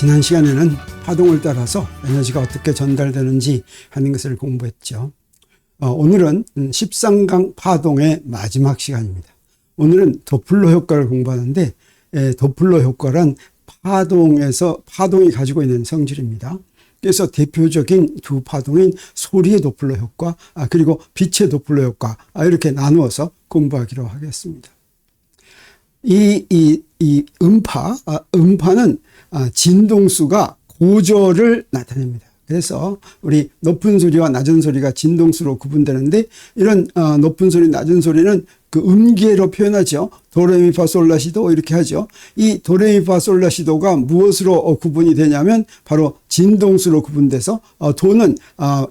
지난 시간에는 파동을 따라서 에너지가 어떻게 전달되는지 하는 것을 공부했죠. 오늘은 13강 파동의 마지막 시간입니다. 오늘은 도플러 효과를 공부하는데, 도플러 효과란 파동이 가지고 있는 성질입니다. 그래서 대표적인 두 파동인 소리의 도플러 효과, 그리고 빛의 도플러 효과, 이렇게 나누어서 공부하기로 하겠습니다. 이 음파는 진동수가 고저를 나타냅니다. 그래서 우리 높은 소리와 낮은 소리가 진동수로 구분되는데, 이런 높은 소리, 낮은 소리는 그 음계로 표현하죠. 도레미파솔라시도 이렇게 하죠. 이 도레미파솔라시도가 무엇으로 구분이 되냐면 바로 진동수로 구분돼서 도는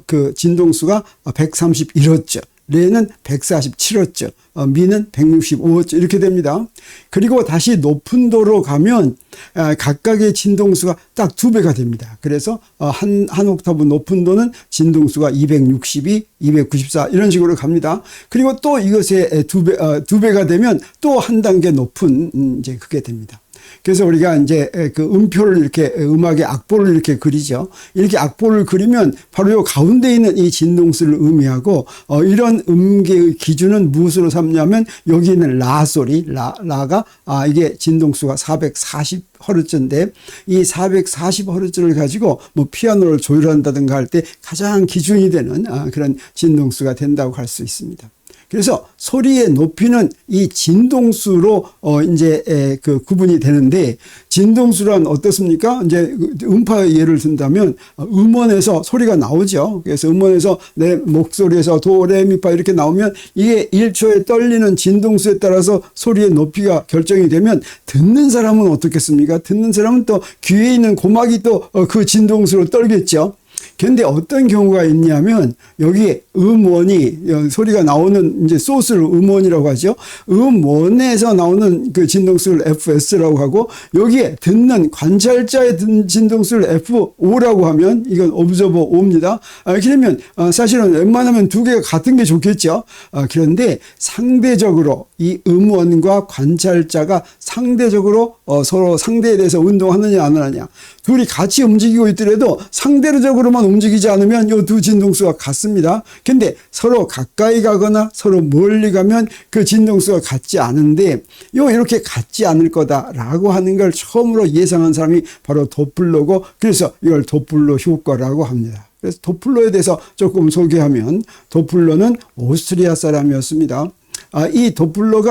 그 진동수가 131Hz, 레는 147Hz, 미는 165Hz 이렇게 됩니다. 그리고 다시 높은 도로 가면 각각의 진동수가 딱 2배가 됩니다. 그래서 한 옥타브 높은 도는 진동수가 262, 294 이런 식으로 갑니다. 그리고 또 이것의 두 배가 되면 또 한 단계 높은 이제 그게 됩니다. 그래서 우리가 이제 그 음표를 이렇게 음악의 악보를 이렇게 그리죠. 이렇게 악보를 그리면 바로 요 가운데 있는 이 진동수를 의미하고, 이런 음계의 기준은 무엇으로 삼냐면 여기 있는 라 소리, 라가 이게 진동수가 440Hz인데 이 440Hz를 가지고 뭐 피아노를 조율한다든가 할 때 가장 기준이 되는 그런 진동수가 된다고 할 수 있습니다. 그래서 소리의 높이는 이 진동수로 이제 그 구분이 되는데, 진동수란 어떻습니까? 이제 음파 예를 든다면 음원에서 소리가 나오죠. 그래서 음원에서 내 목소리에서 도, 레, 미, 파 이렇게 나오면 이게 1초에 떨리는 진동수에 따라서 소리의 높이가 결정이 되면 듣는 사람은 어떻겠습니까? 듣는 사람은 또 귀에 있는 고막이 또 그 진동수로 떨겠죠. 그런데 어떤 경우가 있냐면 여기 음원이 소리가 나오는 이제 소스를 음원이라고 하죠. 음원에서 나오는 그 진동수를 FS라고 하고, 여기에 듣는 관찰자의 듣는 진동수를 FO라고 하면 이건 observer O입니다. 그러면 사실은 웬만하면 두 개가 같은 게 좋겠죠. 그런데 상대적으로 이 음원과 관찰자가 상대적으로 서로 상대에 대해서 운동하느냐 안 하느냐, 둘이 같이 움직이고 있더라도 상대적으로만 움직이지 않으면 이 두 진동수가 같습니다. 근데 서로 가까이 가거나 서로 멀리 가면 그 진동수가 같지 않은데, 이렇게 같지 않을 거다라고 하는 걸 처음으로 예상한 사람이 바로 도플러고, 그래서 이걸 도플러 효과라고 합니다. 그래서 도플러에 대해서 조금 소개하면, 도플러는 오스트리아 사람이었습니다. 이 도플러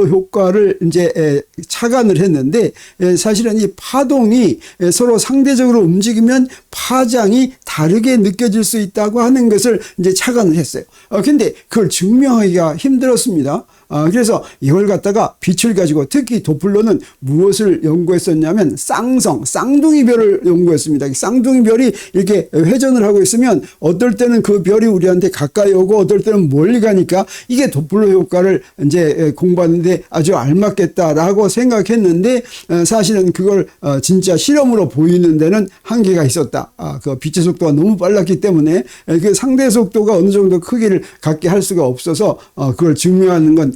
효과를 이제 착안을 했는데, 사실은 이 파동이 서로 상대적으로 움직이면 파장이 다르게 느껴질 수 있다고 하는 것을 이제 착안을 했어요. 근데 그걸 증명하기가 힘들었습니다. 그래서 이걸 갖다가 빛을 가지고, 특히 도플러는 무엇을 연구했었냐면 쌍둥이별을 연구했습니다. 쌍둥이별이 이렇게 회전을 하고 있으면 어떨 때는 그 별이 우리한테 가까이 오고 어떨 때는 멀리 가니까 이게 도플러 효과를 이제 공부하는데 아주 알맞겠다라고 생각했는데, 사실은 그걸 진짜 실험으로 보이는 데는 한계가 있었다. 그 빛의 속도가 너무 빨랐기 때문에 그 상대 속도가 어느 정도 크기를 갖게 할 수가 없어서 그걸 증명하는 건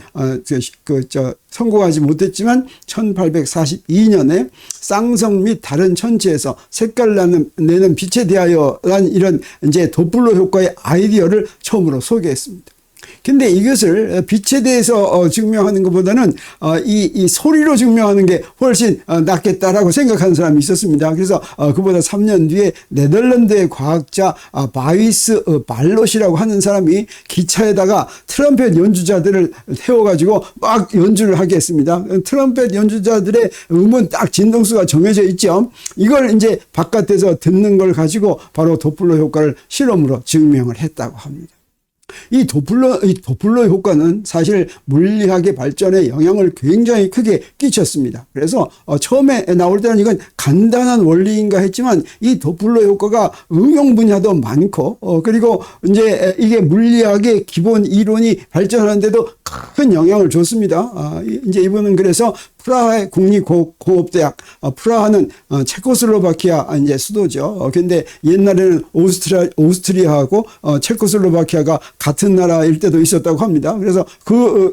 성공하지 못했지만 1842년에 쌍성 및 다른 천체에서 색깔 내는 빛에 대하여란 이런 이제 도플러 효과의 아이디어를 처음으로 소개했습니다. 근데 이것을 빛에 대해서 증명하는 것보다는 이 소리로 증명하는 게 훨씬 낫겠다라고 생각하는 사람이 있었습니다. 그래서 그보다 3년 뒤에 네덜란드의 과학자 바위스 발롯이라고 하는 사람이 기차에다가 트럼펫 연주자들을 태워가지고 막 연주를 하게 했습니다. 트럼펫 연주자들의 음은 딱 진동수가 정해져 있죠. 이걸 이제 바깥에서 듣는 걸 가지고 바로 도플러 효과를 실험으로 증명을 했다고 합니다. 이 도플러 효과는 사실 물리학의 발전에 영향을 굉장히 크게 끼쳤습니다. 그래서 처음에 나올 때는 이건 간단한 원리인가 했지만 이 도플러 효과가 응용 분야도 많고, 그리고 이제 이게 물리학의 기본 이론이 발전하는데도 큰 영향을 줬습니다. 이제 이분은 그래서 프라하의 국립공업대학, 프라하는 체코슬로바키아 이제 수도죠. 근데 옛날에는 오스트리아하고 체코슬로바키아가 같은 나라일 때도 있었다고 합니다. 그래서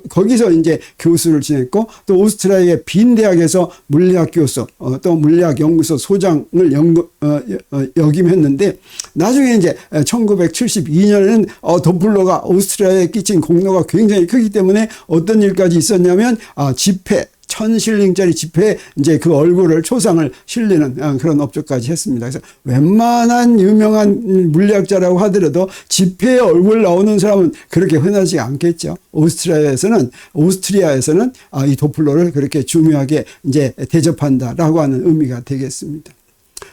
거기서 이제 교수를 지냈고, 또 오스트리아의 빈 대학에서 물리학 교수, 또 물리학 연구소 소장을 역임했는데, 나중에 이제 1972년에는 도플러가 오스트리아에 끼친 공로가 굉장히 크기 때문에 어떤 일까지 있었냐면, 지폐, 1000실링짜리 지폐에 이제 그 얼굴을 초상을 실리는 그런 업적까지 했습니다. 그래서 웬만한 유명한 물리학자라고 하더라도 지폐에 얼굴 나오는 사람은 그렇게 흔하지 않겠죠. 오스트리아에서는 이 도플러를 그렇게 중요하게 이제 대접한다라고 하는 의미가 되겠습니다.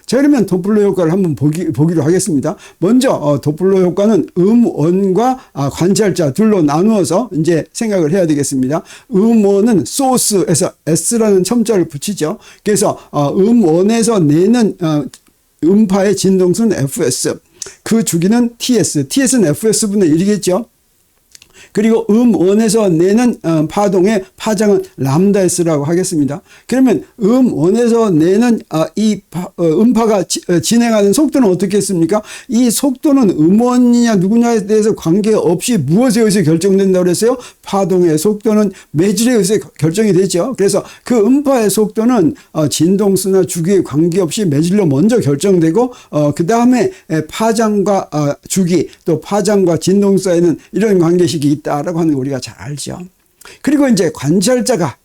자, 그러면 도플러 효과를 한번 보기로 하겠습니다. 먼저 도플러 효과는 음원과 관찰자 둘로 나누어서 이제 생각을 해야 되겠습니다. 음원은 소스에서 S라는 첨자를 붙이죠. 그래서 음원에서 내는 음파의 진동수는 Fs, 그 주기는 TS, TS는 FS분의 1이겠죠. 그리고 음원에서 내는 파동의 파장은 람다 S라고 하겠습니다. 그러면 음원에서 내는 이 음파가 진행하는 속도는 어떻겠습니까? 이 속도는 음원이냐 누구냐에 대해서 관계없이 무엇에 의해서 결정된다고 그랬어요? 파동의 속도는 매질에 의해서 결정이 되죠. 그래서 그 음파의 속도는 진동수나 주기에 관계없이 매질로 먼저 결정되고, 그 다음에 파장과 주기, 또 파장과 진동 사이에는 이런 관계식이 있다라고 하는 거 우리가 잘 알죠. 그리고 이제 관찰자가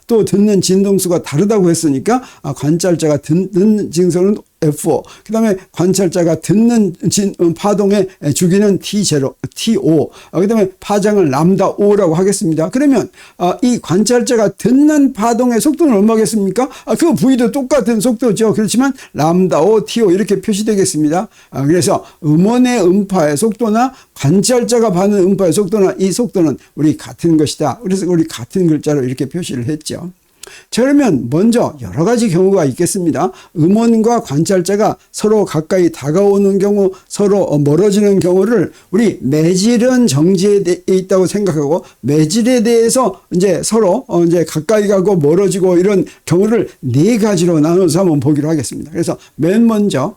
또 듣는 진동수가 다르다고 했으니까, 관찰자가 듣는 진동수는 F5, 그 다음에 관찰자가 듣는 파동의 주기는 T0, T5, 그 다음에 파장을 람다 O라고 하겠습니다. 그러면 이 관찰자가 듣는 파동의 속도는 얼마겠습니까? 그 V도 똑같은 속도죠. 그렇지만 람다 O, T5 이렇게 표시되겠습니다. 그래서 음원의 음파의 속도나 관찰자가 받는 음파의 속도나 이 속도는 우리 같은 것이다. 그래서 우리 같은 글자로 이렇게 표시를 했죠. 자, 그러면 먼저 여러 가지 경우가 있겠습니다. 음원과 관찰자가 서로 가까이 다가오는 경우, 서로 멀어지는 경우를 우리 매질은 정지에 있다고 생각하고, 매질에 대해서 이제 서로 이제 가까이 가고 멀어지고 이런 경우를 네 가지로 나눠서 한번 보기로 하겠습니다. 그래서 맨 먼저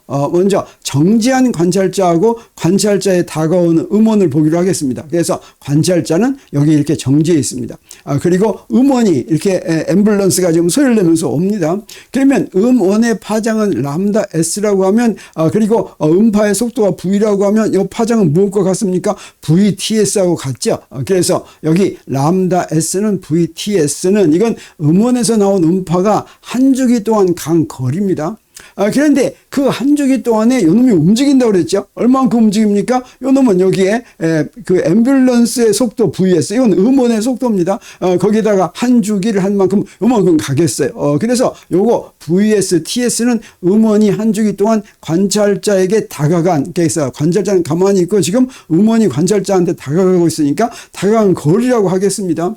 정지한 관찰자하고 관찰자에 다가오는 음원을 보기로 하겠습니다. 그래서 관찰자는 여기 이렇게 정지해 있습니다. 그리고 음원이 이렇게 앰뷸런스가 지금 소리를 내면서 옵니다. 그러면 음원의 파장은 람다 S라고 하면, 그리고 음파의 속도가 V라고 하면 이 파장은 무엇과 같습니까? VTS하고 같죠. 그래서 여기 람다 S는 VTS는 이건 음원에서 나온 음파가 한 주기 동안 간 거리입니다. 그런데 그 한 주기 동안에 요놈이 움직인다고 그랬죠. 얼마만큼 움직입니까? 요놈은 여기에 그 앰뷸런스의 속도 VS, 이건 음원의 속도입니다. 거기다가 한 주기를 한 만큼 요만큼 가겠어요. 그래서 요거 VS, TS는 음원이 한 주기 동안 관찰자에게 다가간, 그래서 관찰자는 가만히 있고 지금 음원이 관찰자한테 다가가고 있으니까 다가간 거리라고 하겠습니다.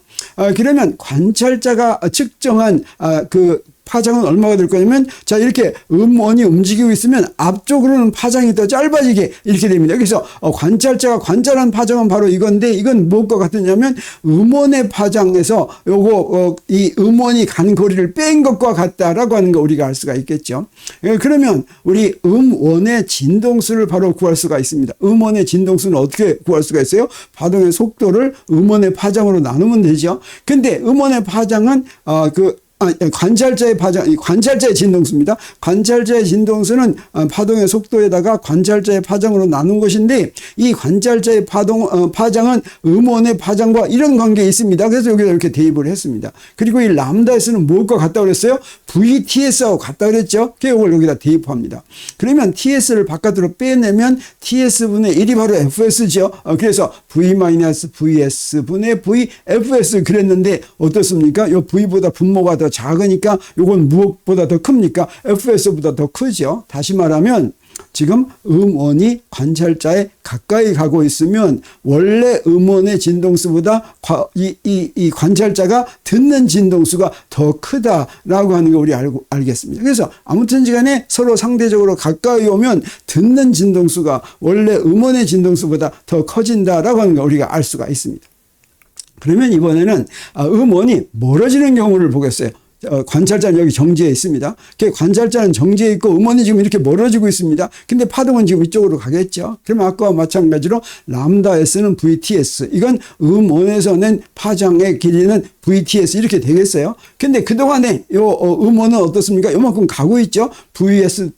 그러면 관찰자가 측정한 그 파장은 얼마가 될 거냐면, 자, 이렇게 음원이 움직이고 있으면 앞쪽으로는 파장이 더 짧아지게 이렇게 됩니다. 그래서 관찰자가 관찰한 파장은 바로 이건데, 이건 무엇과 같으냐면 음원의 파장에서 요거 이 음원이 간 거리를 뺀 것과 같다라고 하는 거 우리가 알 수가 있겠죠. 그러면 우리 음원의 진동수를 바로 구할 수가 있습니다. 음원의 진동수는 어떻게 구할 수가 있어요? 파동의 속도를 음원의 파장으로 나누면 되죠. 근데 음원의 파장은 관찰자의 파장, 관찰자의 진동수입니다. 관찰자의 진동수는 파동의 속도에다가 관찰자의 파장으로 나눈 것인데, 이 관찰자의 파장은 음원의 파장과 이런 관계에 있습니다. 그래서 여기다 이렇게 대입을 했습니다. 그리고 이 람다에서는 무엇과 같다고 그랬어요? VTS하고 같다고 그랬죠? 그래서 이걸 여기다 대입합니다. 그러면 TS를 바깥으로 빼내면 TS분의 1이 바로 FS죠. 그래서 V-VS 분의 VFS 그랬는데 어떻습니까? 이 V보다 분모가 더 작으니까 이건 무엇보다 더 큽니까? FS보다 더 크죠. 다시 말하면 지금 음원이 관찰자에 가까이 가고 있으면 원래 음원의 진동수보다 이 관찰자가 듣는 진동수가 더 크다라고 하는 거 우리 알겠습니다. 그래서 아무튼지 간에 서로 상대적으로 가까이 오면 듣는 진동수가 원래 음원의 진동수보다 더 커진다라고 하는 거 우리가 알 수가 있습니다. 그러면 이번에는 음원이 멀어지는 경우를 보겠어요. 관찰자는 여기 정지해 있습니다. 관찰자는 정지해 있고 음원이 지금 이렇게 멀어지고 있습니다. 근데 파동은 지금 이쪽으로 가겠죠. 그러면 아까와 마찬가지로 람다 S는 VTS. 이건 음원에서 낸 파장의 길이는 VTS 이렇게 되겠어요. 근데 그동안에 음원은 어떻습니까? 요만큼 가고 있죠. VS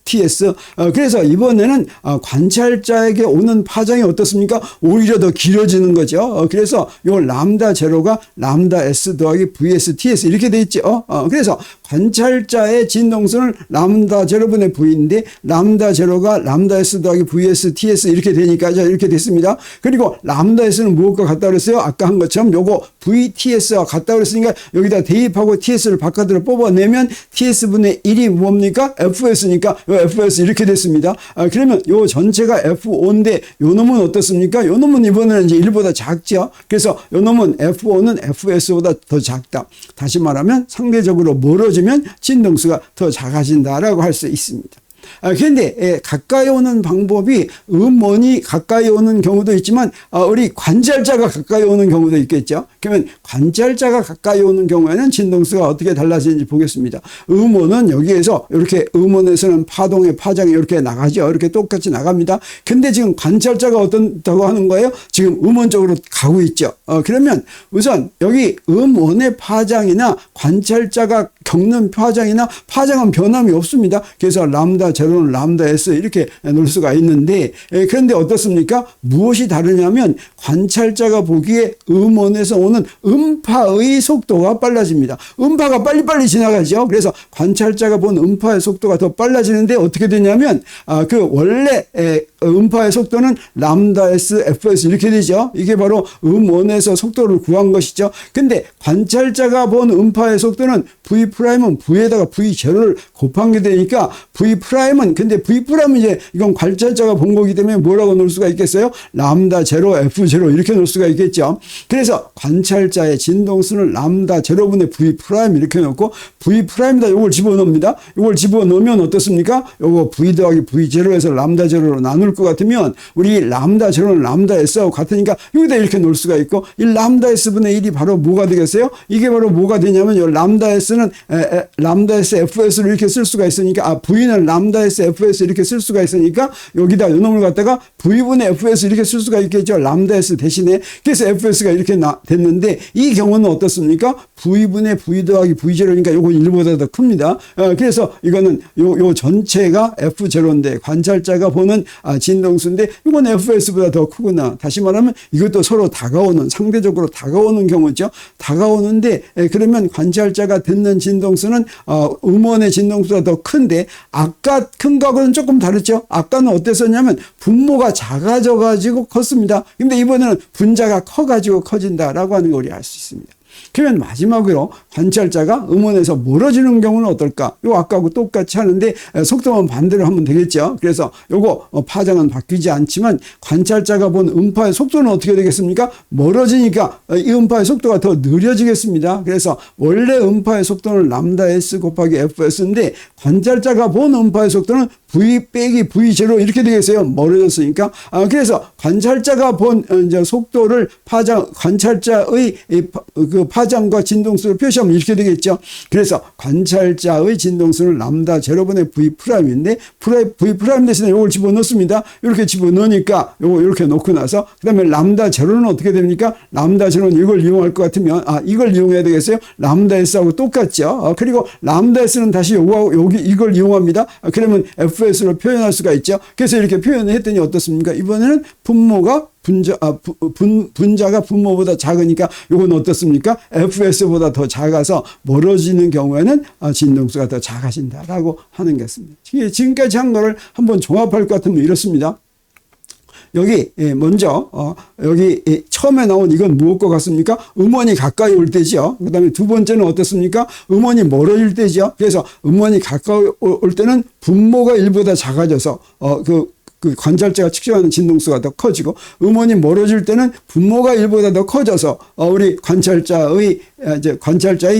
TS. 그래서 이번에는 관찰자에게 오는 파장이 어떻습니까? 오히려 더 길어지는 거죠. 그래서 요 람다 제로가 람다 S 더하기 VS TS 이렇게 돼 있죠. 그래서 관찰자의 진동수는 람다 제로분의 V인데 람다 제로가 람다 S 더하기 VS TS 이렇게 되니까 이렇게 됐습니다. 그리고 람다 S는 무엇과 같다 그랬어요? 아까 한 것처럼 요거 VTS와 같다 그랬으니까 여기다 대입하고 TS를 바깥으로 뽑아내면 TS분의 1이 뭡니까? FS니까 FS 이렇게 됐습니다. 그러면 요 전체가 F5인데 요 놈은 어떻습니까? 요 놈은 이번에는 이제 1보다 작죠. 그래서 요 놈은 F5는 FS보다 더 작다. 다시 말하면 상대적으로 멀어지면 진동수가 더 작아진다라고 할 수 있습니다. 그런데 가까이 오는 방법이 음원이 가까이 오는 경우도 있지만 우리 관찰자가 가까이 오는 경우도 있겠죠. 그러면 관찰자가 가까이 오는 경우에는 진동수가 어떻게 달라지는지 보겠습니다. 음원은 여기에서 이렇게 음원에서는 파동의 파장이 이렇게 나가죠. 이렇게 똑같이 나갑니다. 근데 지금 관찰자가 어떻다고 하는 거예요? 지금 음원 쪽으로 가고 있죠. 그러면 우선 여기 음원의 파장이나 관찰자가 겪는 파장이나 파장은 변함이 없습니다. 그래서 람다 제로는 람다 S 이렇게 놓을 수가 있는데 그런데 어떻습니까? 무엇이 다르냐면 관찰자가 보기에 음원에서 오는 음파의 속도가 빨라집니다. 음파가 빨리빨리 지나가죠. 그래서 관찰자가 본 음파의 속도가 더 빨라지는데 어떻게 되냐면 그 원래 음파의 속도는 람다 S, FS 이렇게 되죠. 이게 바로 음원에서 속도를 구한 것이죠. 근데 관찰자가 본 음파의 속도는 V'은 V에다가 V0를 곱한 게 되니까 V'은 근데 V'은 이제 이건 관찰자가 본 거기 때문에 뭐라고 놓을 수가 있겠어요? 람다 제로, F0 이렇게 놓을 수가 있겠죠. 그래서 관찰자의 진동수는 람다 제로분의 V' 이렇게 놓고 V'에다 이걸 집어넣습니다. 이걸 집어넣으면 어떻습니까? 요거 V 더하기 V0에서 람다 제로로 나눌 것 같으면 우리 람다 제로는 람다 S하고 같으니까 여기다 이렇게 놓을 수가 있고 이 람다 S분의 1이 바로 뭐가 되겠어요? 이게 바로 뭐가 되냐면 요 람다 S는 람다 S FS를 이렇게 쓸 수가 있으니까 V는 람다 S FS 이렇게 쓸 수가 있으니까 여기다 요 놈을 갖다가 V분의 FS 이렇게 쓸 수가 있겠죠. 람다 S 대신에. 그래서 FS가 이렇게 됐는데 이 경우는 어떻습니까? V분의 V 더하기 V0니까 요건 1보다 더 큽니다. 그래서 이거는 요 전체가 F0인데 관찰자가 보는 진동수인데 이건 FS보다 더 크구나. 다시 말하면 이것도 서로 다가오는 상대적으로 다가오는 경우죠. 다가오는데 그러면 관찰자가 듣는 진동수는 음원의 진동수가 더 큰데 아까 큰 거하고는 조금 다르죠. 아까는 어땠었냐면 분모가 작아져 가지고 컸습니다. 근데 이번에는 분자가 커 가지고 커진다라고 하는 걸 우리 알 수 있습니다. 그러면 마지막으로 관찰자가 음원에서 멀어지는 경우는 어떨까? 요 아까하고 똑같이 하는데 속도만 반대로 하면 되겠죠. 그래서 요거 파장은 바뀌지 않지만 관찰자가 본 음파의 속도는 어떻게 되겠습니까? 멀어지니까 이 음파의 속도가 더 느려지겠습니다. 그래서 원래 음파의 속도는 람다 S 곱하기 FS인데 관찰자가 본 음파의 속도는 V 빼기 V0 이렇게 되겠어요. 멀어졌으니까. 그래서 관찰자가 본 이제 속도를 관찰자의 그 파장과 진동수를 표시하면 이렇게 되겠죠. 그래서 관찰자의 진동수는 람다 제로분의 V'인데 V' 대신에 이걸 집어넣습니다. 이렇게 집어넣으니까 요거 이렇게 놓고 나서 그 다음에 람다 제로는 어떻게 됩니까? 람다 제로는 이걸 이용할 것 같으면 이걸 이용해야 되겠어요. 람다 S하고 똑같죠. 그리고 람다 S는 다시 요거하고 여기 이걸 이용합니다. 그러면 FS로 표현할 수가 있죠. 그래서 이렇게 표현을 했더니 어떻습니까? 이번에는 분모가 분자가 분모보다 작으니까 이건 어떻습니까? FS보다 더 작아서 멀어지는 경우에는 진동수가 더 작아진다라고 하는 게 있습니다. 지금까지 한 거를 한번 종합할 것 같으면 이렇습니다. 여기 먼저 여기 처음에 나온 이건 무엇과 같습니까? 음원이 가까이 올 때죠. 그 다음에 두 번째는 어떻습니까? 음원이 멀어질 때죠. 그래서 음원이 가까이 올 때는 분모가 1보다 작아져서 그 관찰자가 측정하는 진동수가 더 커지고 음원이 멀어질 때는 분모가 1보다 더 커져서 우리 관찰자의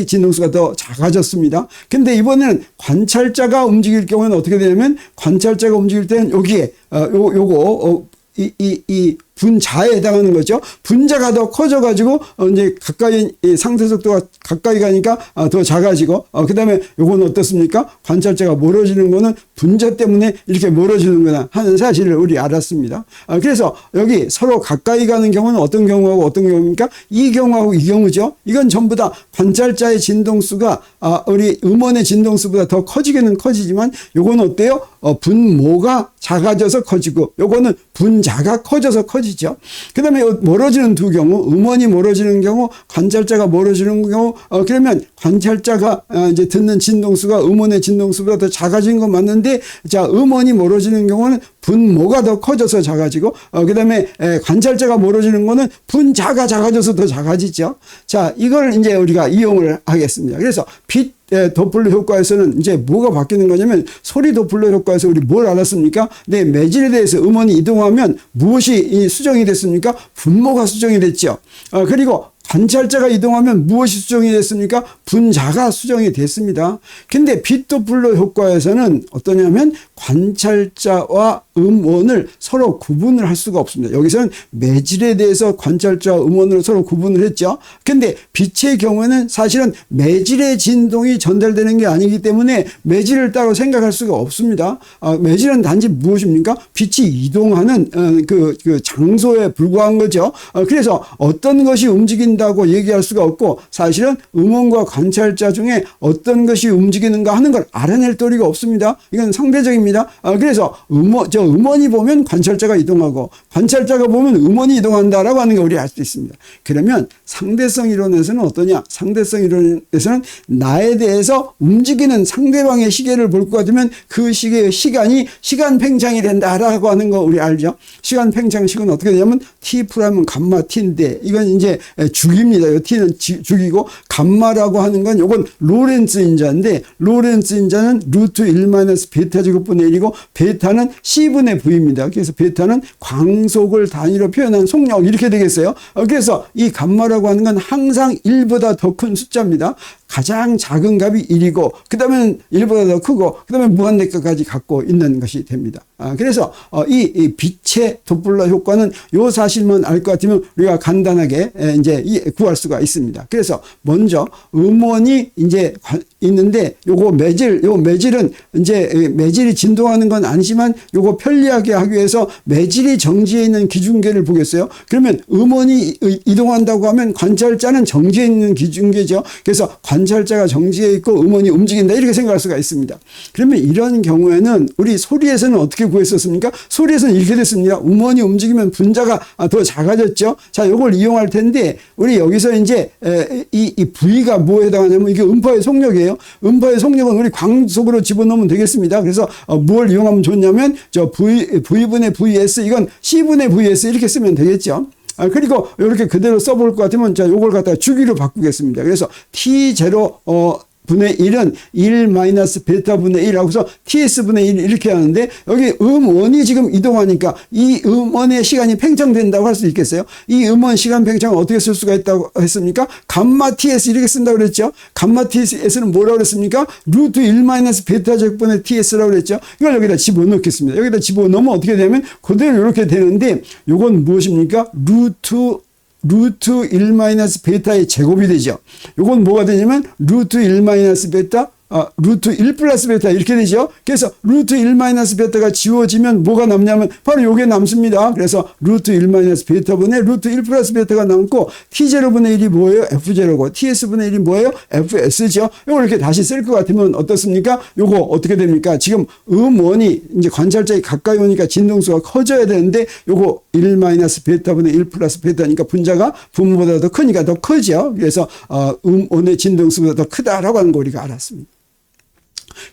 진동수가 더 작아졌습니다. 근데 이번에는 관찰자가 움직일 경우는 어떻게 되냐면 관찰자가 움직일 때는 여기에 요거 이 분자에 해당하는 거죠. 분자가 더 커져가지고 이제 가까이 상대 속도가 가까이 가니까 더 작아지고 그다음에 요건 어떻습니까? 관찰자가 멀어지는 거는 분자 때문에 이렇게 멀어지는구나 하는 사실을 우리 알았습니다. 그래서 여기 서로 가까이 가는 경우는 어떤 경우하고 어떤 경우입니까? 이 경우하고 이 경우죠. 이건 전부 다 관찰자의 진동수가 우리 음원의 진동수보다 더 커지기는 커지지만 요건 어때요? 분모가 작아져서 커지고 요거는 분자가 커져서 커지죠. 그 다음에 멀어지는 두 경우, 음원이 멀어지는 경우, 관찰자가 멀어지는 경우, 그러면 관찰자가 이제 듣는 진동수가 음원의 진동수보다 더 작아진 건 맞는데, 자, 음원이 멀어지는 경우는 분모가 더 커져서 작아지고, 그 다음에 관찰자가 멀어지는 거는 분자가 작아져서 더 작아지죠. 자, 이걸 이제 우리가 이용을 하겠습니다. 그래서 빛 도플러 효과에서는 이제 뭐가 바뀌는 거냐면 소리 도플러 효과에서 우리 뭘 알았습니까? 내 매질에 대해서 음원이 이동하면 무엇이 수정이 됐습니까? 분모가 수정이 됐죠. 그리고 관찰자가 이동하면 무엇이 수정이 됐습니까? 분자가 수정이 됐습니다. 근데 빛 도플러 효과에서는 어떠냐면 관찰자와 음원을 서로 구분을 할 수가 없습니다. 여기서는 매질에 대해서 관찰자와 음원을 서로 구분을 했죠. 근데 빛의 경우에는 사실은 매질의 진동이 전달되는 게 아니기 때문에 매질을 따로 생각할 수가 없습니다. 매질은 단지 무엇입니까? 빛이 이동하는 그 장소에 불과한 거죠. 그래서 어떤 것이 움직인다고 얘기할 수가 없고 사실은 음원과 관찰자 중에 어떤 것이 움직이는가 하는 걸 알아낼 도리가 없습니다. 이건 상대적입니다. 그래서 음원이 보면 관찰자가 이동하고 관찰자가 보면 음원이 이동한다라고 하는 걸 우리 알 수 있습니다. 그러면 상대성 이론에서는 어떠냐? 상대성 이론에서는 나에 대해서 움직이는 상대방의 시계를 볼 것 같으면 그 시계의 시간이 시간 팽창이 된다라고 하는 거 우리 알죠? 시간 팽창식은 어떻게 되냐면 t 프라임은 감마 t인데 이건 이제 주기입니다. 이 t는 주기고 감마라고 하는 건 이건 로렌츠 인자인데 로렌츠 인자는 루트 1 마이너스 베타 제곱분의 1이고 베타는 C분의 V입니다. 그래서 베타는 광속을 단위로 표현한 속력 이렇게 되겠어요. 그래서 이 감마라고 하는 건 항상 1보다 더 큰 숫자입니다. 가장 작은 값이 1이고 그 다음에 1보다 더 크고 그 다음에 무한대값까지 갖고 있는 것이 됩니다. 그래서 이 빛의 도플러 효과는 요 사실만 알 것 같으면 우리가 간단하게 이제 구할 수가 있습니다. 그래서 먼저 음원이 이제 있는데 요거 요 매질은 이제 매질이 진동하는 건 아니지만 요거 편리하게 하기 위해서 매질이 정지해 있는 기준계를 보겠어요. 그러면 음원이 이동한다고 하면 관찰자는 정지해 있는 기준계죠. 그래서 관찰자가 정지해 있고 음원이 움직인다 이렇게 생각할 수가 있습니다. 그러면 이런 경우에는 우리 소리에서는 어떻게 구했었습니까? 소리에서는 이렇게 됐습니다. 음원이 움직이면 분자가 더 작아졌죠. 자, 요걸 이용할 텐데 우리 여기서 이제 이 V가 뭐에 해당하냐면 이게 음파의 속력이에요. 음파의 속력은 우리 광속으로 집어넣으면 되겠습니다. 그래서 뭘 이용하면 좋냐면 V분의 VS 이건 C분의 VS 이렇게 쓰면 되겠죠. 그리고 이렇게 그대로 써볼 것 같으면 자, 요걸 갖다가 주기로 바꾸겠습니다. 그래서 T0 분의 1은 1 마이너스 베타 분의 1 하고서 TS 분의 1 이렇게 하는데 여기 음원이 지금 이동하니까 이 음원의 시간이 팽창된다고 할 수 있겠어요? 이 음원 시간 팽창을 어떻게 쓸 수가 있다고 했습니까? 감마 TS 이렇게 쓴다고 그랬죠? 감마 TS는 뭐라고 그랬습니까? 루트 1 마이너스 베타 제곱분의 TS라고 그랬죠? 이걸 여기다 집어넣겠습니다. 여기다 집어넣으면 어떻게 되면 그대로 이렇게 되는데 요건 무엇입니까? 루트 1 마이너스 베타의 제곱이 되죠. 요건 뭐가 되냐면 루트 1 마이너스 베타 루트 1 플러스 베타 이렇게 되죠. 그래서 루트 1 마이너스 베타가 지워지면 뭐가 남냐면 바로 요게 남습니다. 그래서 루트 1 마이너스 베타분의 루트 1 플러스 베타가 남고 T0분의 1이 뭐예요? F0고 TS분의 1이 뭐예요? FS죠. 요걸 이렇게 다시 쓸 것 같으면 어떻습니까? 요거 어떻게 됩니까? 지금 음원이 이제 관찰자에 가까이 오니까 진동수가 커져야 되는데 요거 1 마이너스 베타분의 1 플러스 베타니까 분자가 분모보다 더 크니까 더 크죠. 그래서 음원의 진동수보다 더 크다라고 하는 거 우리가 알았습니다.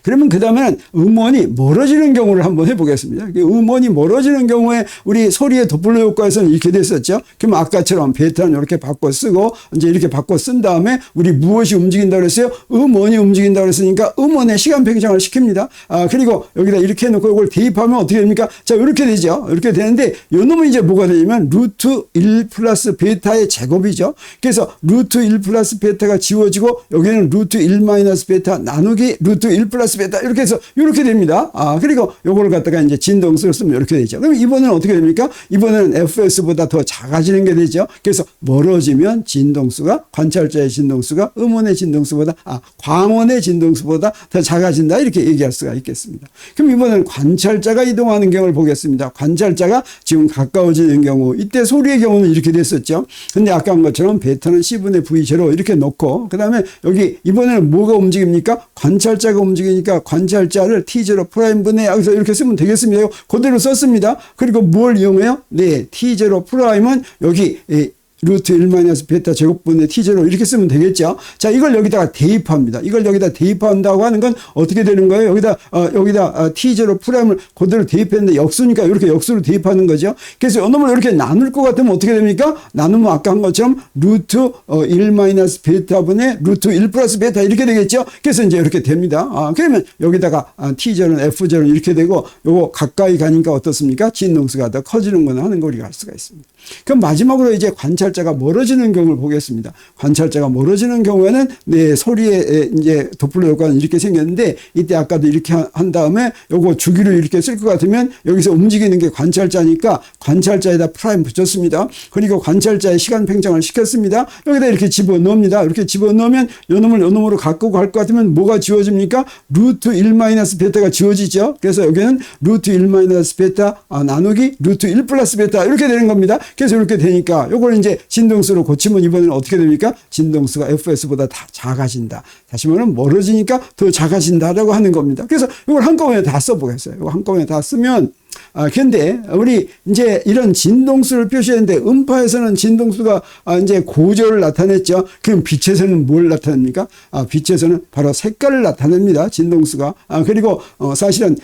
그러면 그 다음에는 음원이 멀어지는 경우를 한번 해보겠습니다. 음원이 멀어지는 경우에 우리 소리의 도플러 효과에서는 이렇게 됐었죠. 그럼 아까처럼 베타는 이렇게 바꿔 쓰고 이제 이렇게 바꿔 쓴 다음에 우리 무엇이 움직인다고 그랬어요? 음원이 움직인다고 그랬으니까 음원의 시간 팽창을 시킵니다. 그리고 여기다 이렇게 해놓고 이걸 대입하면 어떻게 됩니까? 자, 이렇게 되죠. 이렇게 되는데 요 놈은 이제 뭐가 되냐면 루트 1 플러스 베타의 제곱이죠. 그래서 루트 1 플러스 베타가 지워지고 여기는 루트 1 마이너스 베타 나누기 루트 1 1 플러스 베타 이렇게 해서 이렇게 됩니다. 그리고 요거를 갖다가 이제 진동수를 쓰면 이렇게 되죠. 그럼 이번에는 어떻게 됩니까? 이번에는 fs보다 더 작아지는 게 되죠. 그래서 멀어지면 진동수가 관찰자의 진동수가 음원의 진동수보다 광원의 진동수보다 더 작아진다 이렇게 얘기할 수가 있겠습니다. 그럼 이번에는 관찰자가 이동하는 경우를 보겠습니다. 관찰자가 지금 가까워지는 경우 이때 소리의 경우는 이렇게 됐었죠. 근데 아까 한 것처럼 베타는 C분의 V0 이렇게 놓고 그 다음에 여기 이번에는 뭐가 움직입니까? 관찰자가 움직이니까 관찰자를 T0 프라임 분의 여기서 이렇게 쓰면 되겠습니다. 그대로 썼습니다. 그리고 뭘 이용해요? 네, T0 프라임은 여기 루트 1 마이너스 베타 제곱분의 T0 이렇게 쓰면 되겠죠. 자, 이걸 여기다가 대입합니다. 이걸 여기다 대입한다고 하는 건 어떻게 되는 거예요? 여기다 T0 프라임을 그대로 대입했는데 역수니까 이렇게 역수로 대입하는 거죠. 그래서 이 놈을 이렇게 나눌 것 같으면 어떻게 됩니까? 나누면 아까 한 것처럼 루트 1 마이너스 베타분의 루트 1 플러스 베타 이렇게 되겠죠. 그래서 이제 이렇게 됩니다. 그러면 여기다가 T0는 F0는 이렇게 되고 요거 가까이 가니까 어떻습니까? 진동수가 더 커지는구나 하는 걸 우리가 알 수가 있습니다. 그럼 마지막으로 이제 관찰자가 멀어지는 경우를 보겠습니다. 관찰자가 멀어지는 경우에는 네, 소리의 이제 도플러 효과는 이렇게 생겼는데 이때 아까도 이렇게 한 다음에 요거 주기로 이렇게 쓸 것 같으면 여기서 움직이는 게 관찰자니까 관찰자에다 프라임 붙였습니다. 그리고 관찰자의 시간 팽창을 시켰습니다. 여기다 이렇게 집어넣습니다. 이렇게 집어넣으면 요 놈으로 갖고 갈 것 같으면 뭐가 지워집니까? 루트 1 마이너스 베타가 지워지죠. 그래서 여기는 루트 1 마이너스 베타 나누기 루트 1 플러스 베타 이렇게 되는 겁니다. 그래서 이렇게 되니까 요걸 이제 진동수로 고치면 이번에는 어떻게 됩니까? 진동수가 fs보다 다 작아진다. 다시 말하면 멀어지니까 더 작아진다라고 하는 겁니다. 그래서 이걸 한꺼번에 다 써보겠어요. 이거 한꺼번에 다 쓰면 근데 우리 이제 이런 진동수를 표시했는데 음파에서는 진동수가 이제 고저를 나타냈죠. 그럼 빛에서는 뭘 나타냅니까? 빛에서는 바로 색깔을 나타냅니다. 진동수가. 그리고 사실은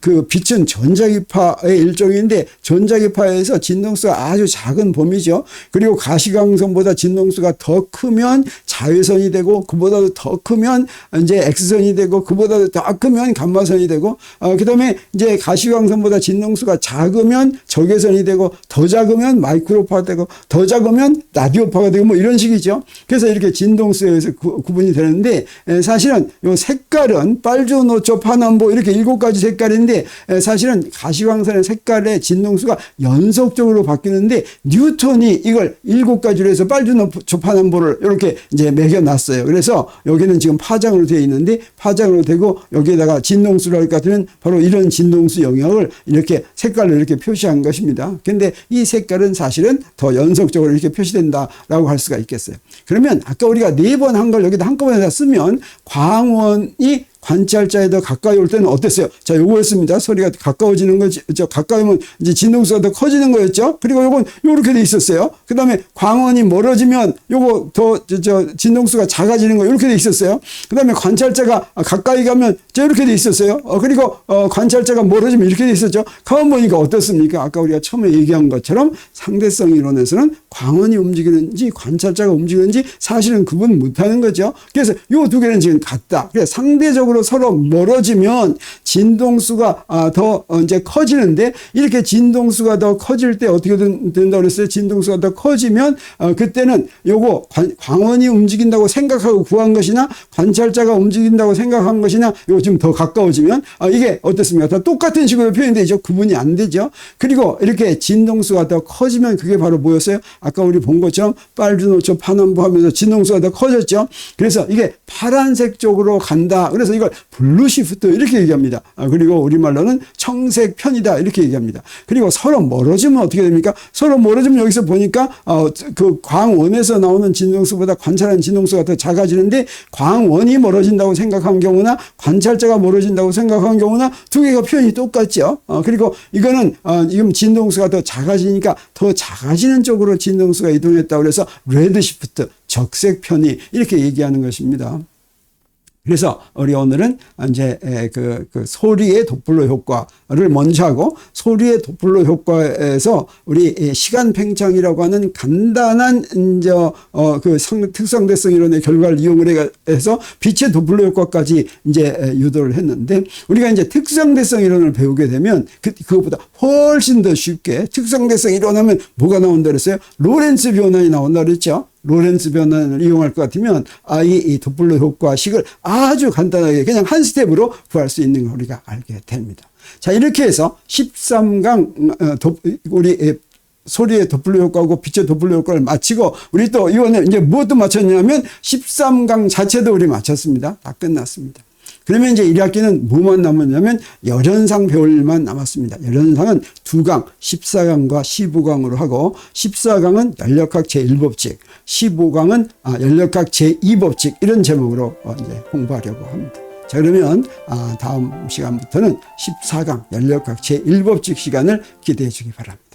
그 빛은 전자기파의 일종인데 전자기파에서 진동수가 아주 작은 범위죠. 그리고 가시광선보다 진동수가 더 크면 자외선이 되고 그보다도 더 크면 이제 X선이 되고 그보다도 더 크면 감마선이 되고 그다음에 이제 가시광선보다 진동수가 작으면 적외선이 되고 더 작으면 마이크로파가 되고 더 작으면 라디오파가 되고 뭐 이런 식이죠. 그래서 이렇게 진동수에 의해서 구분이 되는데 사실은 요 색깔은 빨주, 노초, 파남보 이렇게 7가지 색깔인데 사실은 가시광선의 색깔의 진동수가 연속적으로 바뀌는데 뉴턴이 이걸 7가지로 해서 빨주, 노초, 파남보를 이렇게 이제 매겨놨어요. 그래서 여기는 지금 파장으로 되어 있는데 파장으로 되고 여기에다가 진동수를 할 것 같으면 바로 이런 진동수 영역을 이렇게 색깔로 이렇게 표시한 것입니다. 근데 이 색깔은 사실은 더 연속적으로 이렇게 표시된다라고 할 수가 있겠어요. 그러면 아까 우리가 4번 한 걸 여기다 한꺼번에 다 쓰면 광원이 관찰자에 더 가까이 올 때는 어땠어요? 자, 요거였습니다. 소리가 가까워지는 거지. 가까이면 이제 진동수가 더 커지는 거였죠. 그리고 요건 요렇게 돼 있었어요. 그 다음에 광원이 멀어지면 요거 더, 진동수가 작아지는 거 요렇게 돼 있었어요. 그 다음에 관찰자가 가까이 가면 이렇게 돼 있었어요. 그리고, 관찰자가 멀어지면 이렇게 돼 있었죠. 가만 보니까 어떻습니까? 아까 우리가 처음에 얘기한 것처럼 상대성 이론에서는 광원이 움직이는지 관찰자가 움직이는지 사실은 구분 못 하는 거죠. 그래서 요 두 개는 지금 같다. 그래서 상대적으로 서로 멀어지면 진동수가 더 이제 커지는데 이렇게 진동수가 더 커질 때 어떻게 된다고 그랬어요? 진동수가 더 커지면 그때는 요거 광원이 움직인다고 생각하고 구한 것이나 관찰자가 움직인다고 생각한 것이나 요거 지금 더 가까워지면 이게 어떻습니까? 다 똑같은 식으로 표현되죠. 구분이 안 되죠. 그리고 이렇게 진동수가 더 커지면 그게 바로 뭐였어요? 아까 우리 본 것처럼 빨주, 노초, 파남보 하면서 진동수가 더 커졌죠. 그래서 이게 파란색 쪽으로 간다. 그래서 이걸 블루 시프트 이렇게 얘기합니다. 그리고 우리말로는 청색 편이다 이렇게 얘기합니다. 그리고 서로 멀어지면 어떻게 됩니까? 서로 멀어지면 여기서 보니까 그 광원에서 나오는 진동수보다 관찰하는 진동수가 더 작아지는데 광원이 멀어진다고 생각한 경우나 관찰자가 멀어진다고 생각한 경우나 두 개가 표현이 똑같죠. 그리고 이거는 지금 진동수가 더 작아지니까 더 작아지는 쪽으로 진동수가 이동했다고 그래서 레드 시프트 적색 편이 이렇게 얘기하는 것입니다. 그래서 우리 오늘은 이제 그 소리의 도플러 효과를 먼저 하고 소리의 도플러 효과에서 우리 시간 팽창이라고 하는 간단한 이제 그 특성대성 이론의 결과를 이용을 해서 빛의 도플러 효과까지 이제 유도를 했는데 우리가 이제 특성대성 이론을 배우게 되면 그것보다 훨씬 더 쉽게 특성대성 이론하면 뭐가 나온다 그랬어요? 로렌츠 변환이 나온다 그랬죠. 로렌츠 변환을 이용할 것 같으면 이 도플러 효과식을 아주 간단하게 그냥 한 스텝으로 구할 수 있는 걸 우리가 알게 됩니다. 자, 이렇게 해서 13강 우리 소리의 도플러 효과하고 빛의 도플러 효과를 마치고 우리 또 이번에 이제 무엇도 마쳤냐면 13강 자체도 우리 마쳤습니다. 다 끝났습니다. 그러면 이제 1학기는 뭐만 남았냐면 열연상 배울 일만 남았습니다. 열연상은 2강, 14강과 15강으로 하고 14강은 연력학 제1법칙, 15강은 연력학 제2법칙 이런 제목으로 이제 공부하려고 합니다. 자, 그러면 다음 시간부터는 14강 연력학 제1법칙 시간을 기대해 주기 바랍니다.